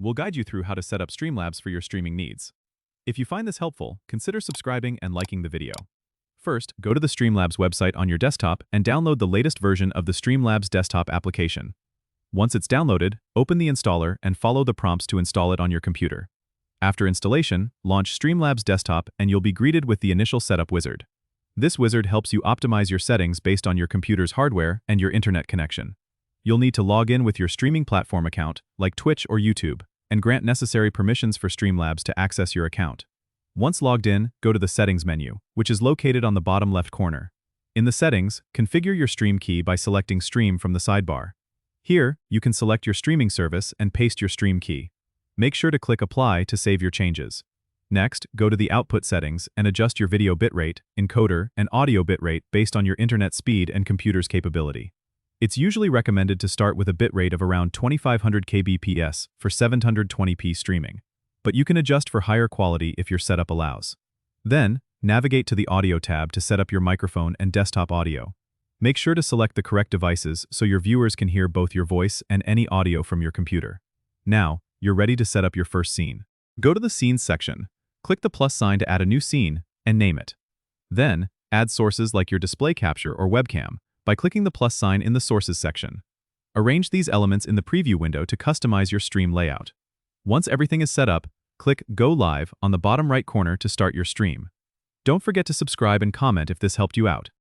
we'll guide you through how to set up Streamlabs for your streaming needs. If you find this helpful, consider subscribing and liking the video. First, go to the Streamlabs website on your desktop and download the latest version of the Streamlabs desktop application. Once it's downloaded, open the installer and follow the prompts to install it on your computer. After installation, launch Streamlabs Desktop and you'll be greeted with the initial setup wizard. This wizard helps you optimize your settings based on your computer's hardware and your internet connection. You'll need to log in with your streaming platform account, like Twitch or YouTube, and grant necessary permissions for Streamlabs to access your account. Once logged in, go to the Settings menu, which is located on the bottom left corner. In the Settings, configure your stream key by selecting Stream from the sidebar. Here, you can select your streaming service and paste your stream key. Make sure to click Apply to save your changes. Next, go to the Output settings and adjust your video bitrate, encoder, and audio bitrate based on your internet speed and computer's capability. It's usually recommended to start with a bitrate of around 2500 kbps for 720p streaming, but you can adjust for higher quality if your setup allows. Then, navigate to the Audio tab to set up your microphone and desktop audio. Make sure to select the correct devices so your viewers can hear both your voice and any audio from your computer. Now, you're ready to set up your first scene. Go to the Scenes section, click the plus sign to add a new scene, and name it. Then, add sources like your display capture or webcam by clicking the plus sign in the Sources section. Arrange these elements in the preview window to customize your stream layout. Once everything is set up, click Go Live on the bottom right corner to start your stream. Don't forget to subscribe and comment if this helped you out.